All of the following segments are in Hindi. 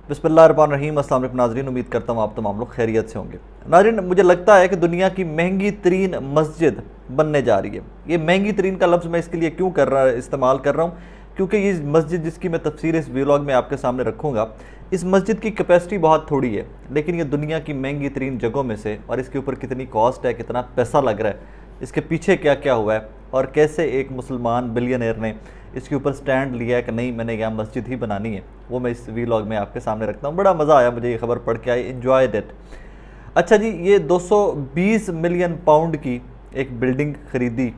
बिस्मिल्लाहिर्रहमानिर्रहीम। अस्सलाम वालेकुम नाज़रीन, उम्मीद करता हूँ आप तमाम लोग खैरियत से होंगे। नाज़रीन, मुझे लगता है कि दुनिया की महंगी तरीन मस्जिद बनने जा रही है। ये महंगी तरीन का लफ्ज़ मैं इसके लिए क्यों इस्तेमाल कर रहा हूँ, क्योंकि ये मस्जिद जिसकी मैं तफसीर इस व्लॉग में आपके सामने रखूँगा, इस मस्जिद की कैपेसिटी बहुत थोड़ी है, लेकिन ये दुनिया की महंगी तरीन जगहों में से, और इसके ऊपर कितनी कॉस्ट है, कितना पैसा लग रहा है, इसके पीछे क्या क्या हुआ है, और कैसे एक मुसलमान बिलियनर ने इसके ऊपर स्टैंड लिया है कि नहीं, मैंने यहाँ मस्जिद ही बनानी है, वो मैं इस वीलॉग में आपके सामने रखता हूँ। बड़ा मज़ा आया मुझे ये खबर पढ़ के, आई एंजॉयड इट। अच्छा जी, ये 220 मिलियन पाउंड की एक बिल्डिंग ख़रीदी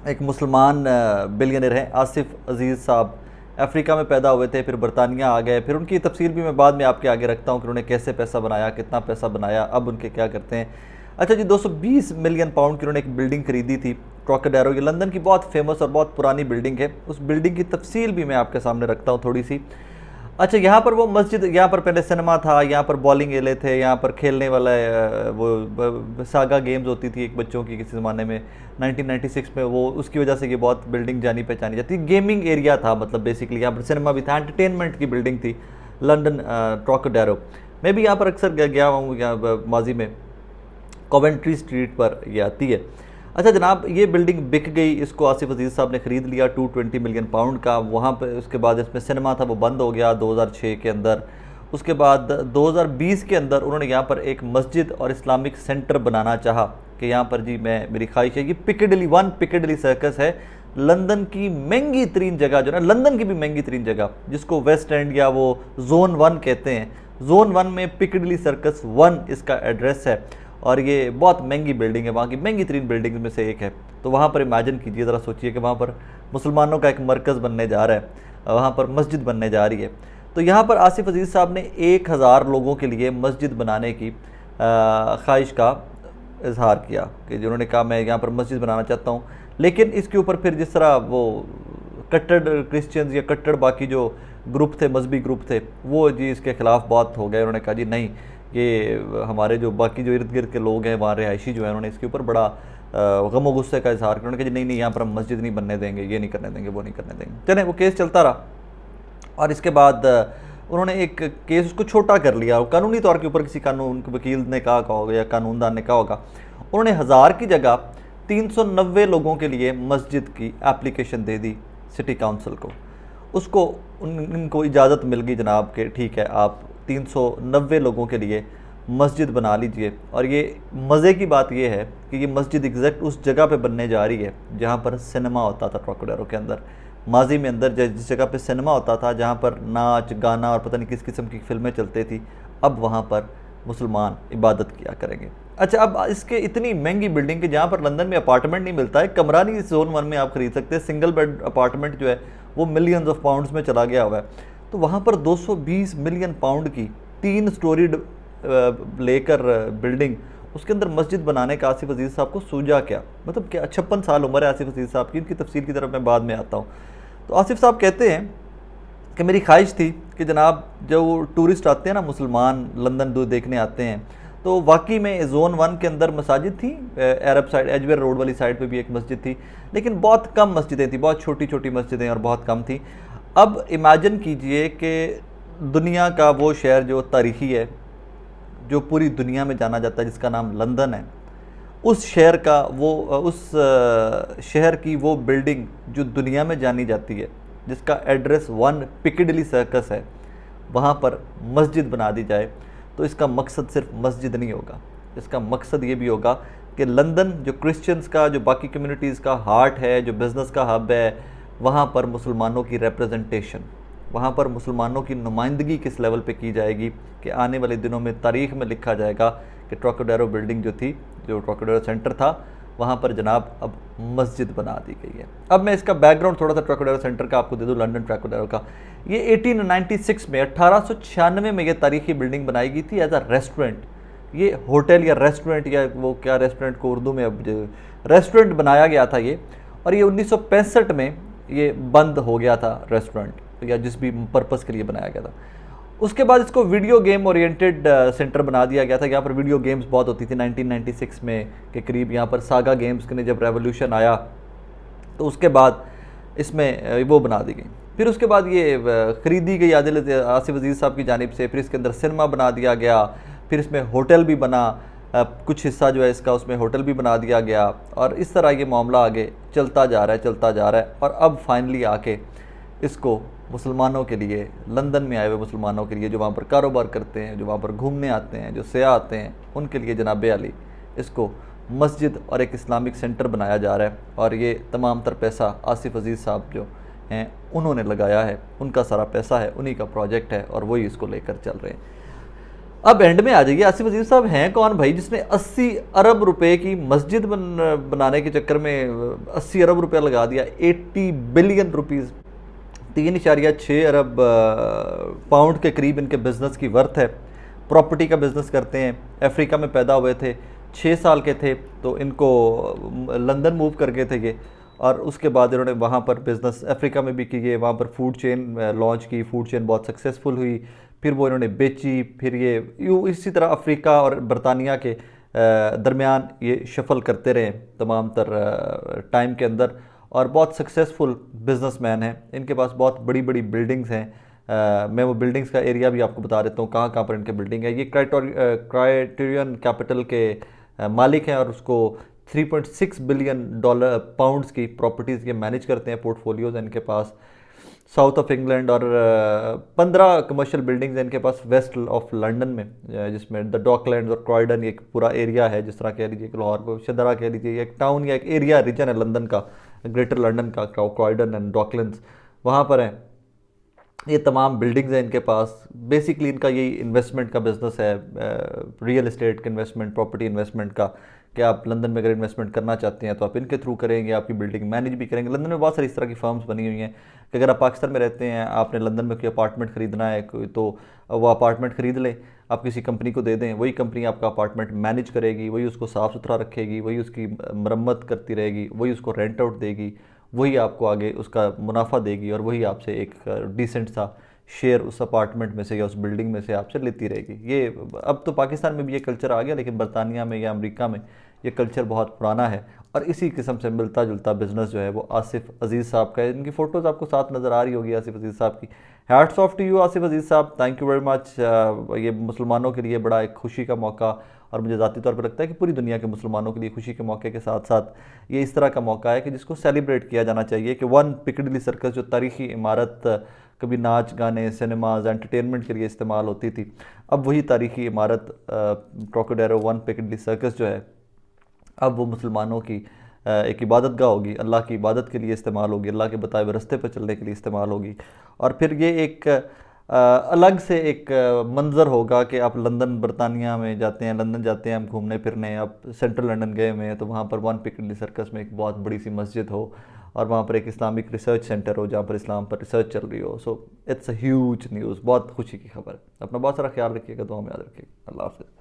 एक मुसलमान बिलियनर हैं, आसिफ अजीज़ साहब। अफ्रीका में पैदा हुए थे, फिर बरतानिया आ गए, फिर उनकी तफसील भी मैं बाद में आपके आगे रखता हूँ कि उन्होंने कैसे पैसा बनाया, कितना पैसा बनाया, अब उनके क्या करते हैं। अच्छा जी, 220 मिलियन पाउंड की उन्होंने एक बिल्डिंग खरीदी थी, ट्रॉकेडेरो। ये लंदन की बहुत फेमस और बहुत पुरानी बिल्डिंग है। उस बिल्डिंग की तफसील भी मैं आपके सामने रखता हूँ थोड़ी सी। अच्छा, यहाँ पर वो मस्जिद, यहाँ पर पहले सिनेमा था, यहाँ पर बॉलिंग एले थे, यहाँ पर खेलने वाला वो सागा गेम्स होती थी एक बच्चों की किसी ज़माने में 1996 में, वो उसकी वजह से ये बहुत बिल्डिंग जानी पहचानी जाती। गेमिंग एरिया था, मतलब बेसिकली यहाँ पर सिनेमा भी था, एंटरटेनमेंट की बिल्डिंग थी लंदन ट्रॉकेडेरो। मैं भी यहाँ पर अक्सर गया हूँ, यहाँ माजी में कॉवेंट्री स्ट्रीट पर ये आती है। अच्छा जनाब, ये बिल्डिंग बिक गई, इसको आसिफ अजीज़ साहब ने ख़रीद लिया 220 मिलियन पाउंड का। वहाँ पे उसके बाद इसमें सिनेमा था, वो बंद हो गया 2006 के अंदर। उसके बाद 2020 के अंदर उन्होंने यहाँ पर एक मस्जिद और इस्लामिक सेंटर बनाना चाहा कि यहाँ पर जी मेरी ख्वाहिश है। ये पिकेडिली सर्कस है, लंदन की महंगी तरीन जगह, जो ना लंदन की भी महंगी तरीन जगह, जिसको वेस्ट एंड या वो जोन 1 कहते हैं। जोन 1 में पिकेडिली सर्कस 1 इसका एड्रेस है, और ये बहुत महंगी बिल्डिंग है, वहाँ की महंगी तरीन बिल्डिंग में से एक है। तो वहाँ पर इमेजिन कीजिए, ज़रा सोचिए कि वहाँ पर मुसलमानों का एक मरकज़ बनने जा रहा है, वहाँ पर मस्जिद बनने जा रही है। तो यहाँ पर आसिफ अजीज़ साहब ने 1000 लोगों के लिए मस्जिद बनाने की ख्वाहिश का इजहार किया कि जिन्होंने कहा मैं यहाँ पर मस्जिद बनाना चाहता हूँ। लेकिन इसके ऊपर फिर जिस तरह वो कट्टर क्रिश्चियंस या कट्टर बाकी जो ग्रुप थे, मजहबी ग्रुप थे, वो जी इसके ख़िलाफ़ बहुत हो गए। उन्होंने कहा जी नहीं, ये हमारे जो बाकी जो इर्द गिर्द के लोग हैं, वहाँ रिहायशी जो है, उन्होंने इसके ऊपर बड़ा गम व गुस्से का इजहार किया। उन्होंने कहा जी नहीं नहीं, यहाँ पर हम मस्जिद नहीं बनने देंगे, ये नहीं करने देंगे, वो नहीं करने देंगे। चलें, वो केस चलता रहा, और इसके बाद उन्होंने एक केस उसको छोटा कर लिया। कानूनी तौर के ऊपर किसी कानून वकील ने कहा होगा या कानूनदान ने कहा होगा, उन्होंने 1000 की जगह 390 लोगों के लिए मस्जिद की एप्लीकेशन दे दी सिटी काउंसिल को। उसको उनको इजाज़त मिल गई जनाब के ठीक है, आप 390 लोगों के लिए मस्जिद बना लीजिए। और ये मज़े की बात ये है कि ये मस्जिद एग्जैक्ट उस जगह पे बनने जा रही है जहाँ पर सिनेमा होता था ट्रॉकेडेरो के अंदर। माजी में अंदर जिस जगह पे सिनेमा होता था, जहाँ पर नाच गाना और पता नहीं किस किस्म की फ़िल्में चलती थी, अब वहाँ पर मुसलमान इबादत किया करेंगे। अच्छा, अब इसके इतनी महंगी बिल्डिंग के जहाँ पर लंदन में अपार्टमेंट नहीं मिलता है, कमरा नहीं इस जोन 1 में आप ख़रीद सकते, सिंगल बेड अपार्टमेंट जो है वो मिलियंस ऑफ पाउंड्स में चला गया हुआ है। तो वहाँ पर 220 मिलियन पाउंड की 3 स्टोरीड लेकर बिल्डिंग, उसके अंदर मस्जिद बनाने का आसिफ अजीज़ साहब को सूझा क्या? मतलब क्या 56 साल उम्र है आसिफ अजीज़ साहब की। इनकी तफसील की तरफ मैं बाद में आता हूँ। तो आसिफ साहब कहते हैं कि मेरी ख्वाहिश थी कि जनाब जो टूरिस्ट आते हैं ना, मुसलमान लंदन दूर देखने आते हैं, तो वाकई में जोन 1 के अंदर मसाजिद थी, अरब साइड एजवेयर रोड वाली साइड पे भी एक मस्जिद थी, लेकिन बहुत कम मस्जिदें थी, बहुत छोटी छोटी मस्जिदें और बहुत कम थी। अब इमेजिन कीजिए कि दुनिया का वो शहर जो तारीख़ी है, जो पूरी दुनिया में जाना जाता है, जिसका नाम लंदन है, उस शहर का वो उस शहर की वो बिल्डिंग जो दुनिया में जानी जाती है, जिसका एड्रेस 1 पिकेडिली सर्कस है, वहाँ पर मस्जिद बना दी जाए। तो इसका मकसद सिर्फ मस्जिद नहीं होगा, इसका मकसद ये भी होगा कि लंदन जो क्रिश्चियंस का, जो बाकी कम्युनिटीज़ का हार्ट है, जो बिज़नेस का हब है, वहाँ पर मुसलमानों की रिप्रेजेंटेशन, वहाँ पर मुसलमानों की नुमाइंदगी किस लेवल पे की जाएगी कि आने वाले दिनों में तारीख़ में लिखा जाएगा कि ट्रॉकेडेरो बिल्डिंग जो थी, जो ट्रॉकेडेरो सेंटर था, वहाँ पर जनाब अब मस्जिद बना दी गई है। अब मैं इसका बैकग्राउंड थोड़ा सा ट्रॉकेडेरो सेंटर का आपको दे दूँ, लंदन ट्रॉकेडेरो का। ये 1896 में 1896 में ये तारीख़ी बिल्डिंग बनाई गई थी एज अ रेस्टोरेंट। ये होटल या रेस्टोरेंट, या वो क्या रेस्टोरेंट को उर्दू में अब रेस्टोरेंट बनाया गया था ये, और ये 1965 में ये बंद हो गया था रेस्टोरेंट, या जिस भी पर्पज़ के लिए बनाया गया था। उसके बाद इसको वीडियो गेम ओरिएंटेड सेंटर बना दिया गया था। यहाँ पर वीडियो गेम्स बहुत होती थी 1996 में के करीब। यहाँ पर सागा गेम्स के ने जब रेवोल्यूशन आया तो उसके बाद इसमें वो बना दी गई। फिर उसके बाद ये ख़रीदी गई आदिल आसिफ अजीज़ साहब की जानिब से, फिर इसके अंदर सिनेमा बना दिया गया, फिर इसमें होटल भी बना, कुछ हिस्सा जो है इसका उसमें होटल भी बना दिया गया, और इस तरह ये मामला आगे चलता जा रहा है, चलता जा रहा है। और अब फाइनली आके इसको मुसलमानों के लिए, लंदन में आए हुए मुसलमानों के लिए, जो वहाँ पर कारोबार करते हैं, जो वहाँ पर घूमने आते हैं, जो सयाह आते हैं, उनके लिए जनाब अली इसको मस्जिद और एक इस्लामिक सेंटर बनाया जा रहा है। और ये तमाम तर पैसा आसिफ अजीज़ साहब जो हैं उन्होंने लगाया है, उनका सारा पैसा है, उन्हीं का प्रोजेक्ट है, और वही इसको लेकर चल रहे हैं। अब एंड में आ जाइए, आसिफ अजीज़ साहब हैं कौन भाई, जिसने 80 अरब रुपए की मस्जिद बनाने के चक्कर में 80 अरब रुपया लगा दिया। 80 बिलियन रुपीज़, 3.6 अरब पाउंड के करीब इनके बिज़नेस की वर्थ है। प्रॉपर्टी का बिज़नेस करते हैं, अफ्रीका में पैदा हुए थे, 6 साल के थे तो इनको लंदन मूव कर गए थे ये, और उसके बाद इन्होंने वहाँ पर बिज़नेस अफ्रीका में भी किए, वहाँ पर फूड चेन लॉन्च की, फूड चेन बहुत सक्सेसफुल हुई, फिर वो इन्होंने बेची, फिर ये यूँ इसी तरह अफ्रीका और बरतानिया के दरमियान ये शफल करते रहे तमाम तर टाइम के अंदर, और बहुत सक्सेसफुल बिजनेसमैन हैं। इनके पास बहुत बड़ी बड़ी बिल्डिंग्स हैं। मैं वो बिल्डिंग्स का एरिया भी आपको बता देता हूँ कहाँ कहाँ पर इनके बिल्डिंग है। ये क्राइटेरियन कैपिटल के मालिक हैं, और उसको 3.6 बिलियन डॉलर पाउंड्स की प्रॉपर्टीज़ ये मैनेज करते हैं, पोर्टफोलियोज़ हैं इनके पास साउथ ऑफ इंग्लैंड, और 15 कमर्शियल बिल्डिंग्स हैं इनके पास वेस्ट ऑफ लंदन में, जिसमें द डॉकलैंड्स और क्रॉयडन एक पूरा एरिया है, जिस तरह कह लीजिए कि लाहौर को शदरा कह लीजिए, एक टाउन या एक एरिया रीजन है लंदन का, ग्रेटर लंदन का, क्रॉयडन एंड डॉकलैंड्स वहाँ पर हैं। ये तमाम बिल्डिंग्स हैं इनके पास। बेसिकली इनका यही इन्वेस्टमेंट का बिज़नेस है, रियल एस्टेट का इन्वेस्टमेंट, प्रॉपर्टी इन्वेस्टमेंट का, कि आप लंदन में अगर इन्वेस्टमेंट करना चाहते हैं तो आप इनके थ्रू करेंगे, आपकी बिल्डिंग मैनेज भी करेंगे। लंदन में बहुत सारी इस तरह की फर्म्स बनी हुई हैं कि अगर आप पाकिस्तान में रहते हैं, आपने लंदन में कोई अपार्टमेंट ख़रीदना है तो वो अपार्टमेंट ख़रीद लें, आप किसी कंपनी को दे दें, वही कंपनी आपका अपार्टमेंट मैनेज करेगी, वही उसको साफ़ सुथरा रखेगी, वही उसकी मरम्मत करती रहेगी, वही उसको रेंट आउट देगी, वही आपको आगे उसका मुनाफा देगी, और वही आपसे एक डिसेंट सा शेयर उस अपार्टमेंट में से या उस बिल्डिंग में से आपसे लेती रहेगी। ये अब तो पाकिस्तान में भी ये कल्चर आ गया, लेकिन बरतानिया में या अमेरिका में ये कल्चर बहुत पुराना है, और इसी किस्म से मिलता जुलता बिज़नेस जो है वो आसिफ अजीज़ साहब का है। इनकी फ़ोटोज़ आपको साथ नज़र आ रही होगी आसिफ अजीज़ साहब की। Hats off to you Asif Aziz साहब, थैंक यू वेरी मच। ये मुसलमानों के लिए बड़ा एक खुशी का मौका, और मुझे ज़ाती तौर पर लगता है कि पूरी दुनिया के मुसलमानों के लिए खुशी के मौके के साथ साथ ये इस तरह का मौका है कि जिसको सेलिब्रेट किया जाना चाहिए, कि वन पिकडिली सर्कस जो तारीख़ी इमारत कभी नाच गाने सिनेमाज एंटरटेनमेंट के लिए इस्तेमाल होती थी, अब वही तारीख़ी इमारत ट्रोकोडेरो वन पिकडिली सर्कस जो है अब वो मुसलमानों की एक इबादत गाह होगी, अल्लाह की इबादत के लिए इस्तेमाल होगी, अल्लाह के बताए हुए रास्ते पर चलने के लिए इस्तेमाल होगी। और फिर ये एक अलग से एक मंज़र होगा कि आप लंदन बरतानिया में जाते हैं, लंदन जाते हैं हम घूमने फिरने, आप सेंट्रल लंदन गए हुए हैं तो वहाँ पर वन पिकडिली सर्कस में एक बहुत बड़ी सी मस्जिद हो, और वहाँ पर एक इस्लामिक रिसर्च सेंटर हो जहाँ पर इस्लाम पर रिसर्च चल रही हो। So it's a huge news, बहुत खुशी की खबर है। अपना बहुत सारा ख्याल रखिएगा, दुआ में याद रखिएगा। अल्लाह हाफ़िज़।